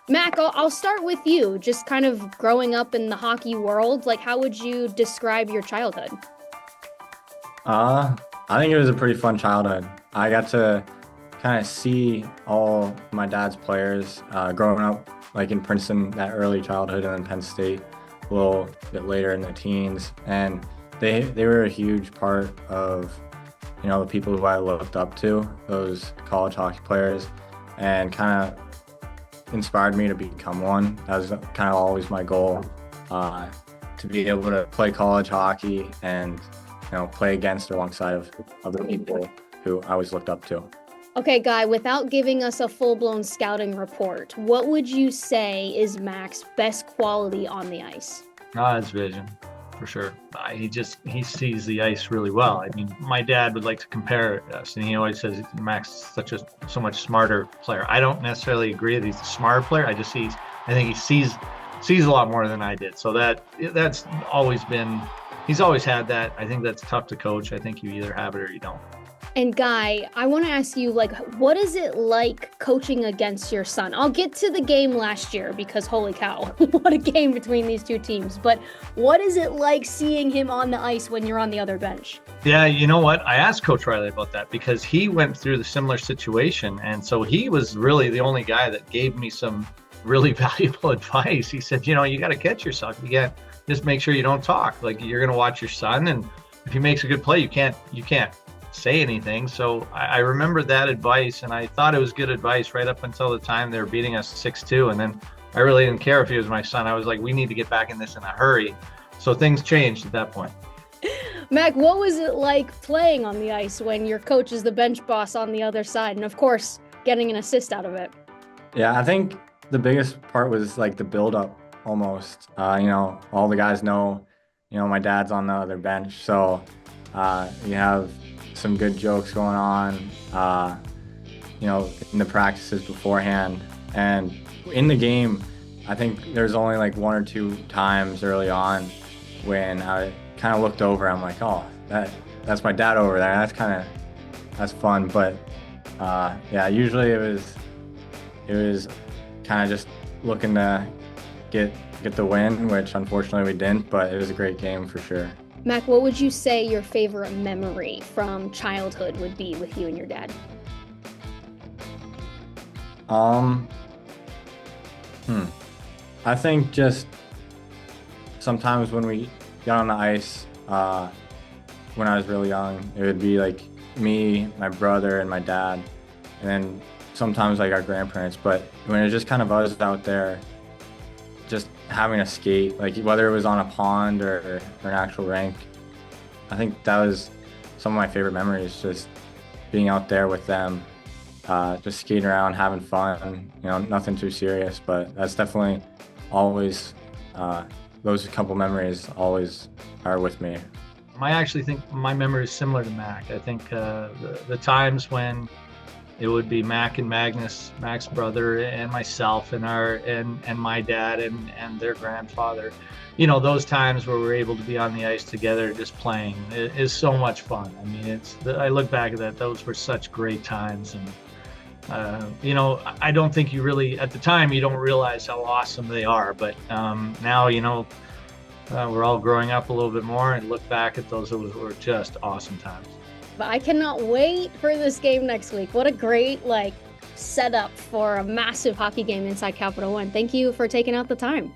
Mac, I'll start with you. Just kind of growing up in the hockey world, like how would you describe your childhood? Uh, I think it was a pretty fun childhood. I got to kind of see all my dad's players growing up, like in Princeton, that early childhood, and then Penn State a little bit later in the teens. And they were a huge part of, the people who I looked up to, those college hockey players, and kind of inspired me to become one. That was kind of always my goal, to be able to play college hockey and play against or alongside of other people who I always looked up to. Okay, Guy, without giving us a full-blown scouting report, what would you say is Mac's best quality on the ice? His vision, for sure. He sees the ice really well. I mean, my dad would like to compare us, and he always says Mac's so much smarter player. I don't necessarily agree that he's a smarter player. I think he sees a lot more than I did. So that's always been. He's always had that. I think that's tough to coach. I think you either have it or you don't. And Guy, I want to ask you, what is it like coaching against your son? I'll get to the game last year because holy cow, what a game between these two teams. But what is it like seeing him on the ice when you're on the other bench? Yeah, you know what? I asked Coach Riley about that because he went through the similar situation. And so he was really the only guy that gave me some really valuable advice. He said, you got to catch yourself. You got just make sure you don't talk. Like you're going to watch your son. And if he makes a good play, you can't say anything. So I remember that advice, and I thought it was good advice right up until the time they were beating us 6-2. And then I really didn't care if he was my son. I was like, we need to get back in this in a hurry. So things changed at that point. Mac, what was it like playing on the ice when your coach is the bench boss on the other side? And of course, getting an assist out of it. Yeah, I think the biggest part was like the build-up almost. All the guys know, my dad's on the other bench. So you have some good jokes going on, in the practices beforehand. And in the game, I think there's only like one or two times early on when I kind of looked over. I'm like, oh, that's my dad over there. That's fun. But yeah, usually it was kind of just looking to get the win, which unfortunately we didn't. But it was a great game for sure. Mac, what would you say your favorite memory from childhood would be with you and your dad? I think just sometimes when we got on the ice, when I was really young, it would be like me, my brother, and my dad, and then sometimes like our grandparents. But when it just kind of was out there, just having a skate, like whether it was on a pond or an actual rink, I think that was some of my favorite memories, just being out there with them, just skating around, having fun, nothing too serious, but that's definitely always, those couple memories always are with me. I actually think my memory is similar to Mac. I think the times when it would be Mac and Magnus, Mac's brother, and myself, and my dad and their grandfather. Those times where we're able to be on the ice together, just playing, is so much fun. I mean, I look back at that; those were such great times, and I don't think you really, at the time, you don't realize how awesome they are. But now, we're all growing up a little bit more and look back at those were just awesome times. But I cannot wait for this game next week. What a great setup for a massive hockey game inside Capital One. Thank you for taking out the time.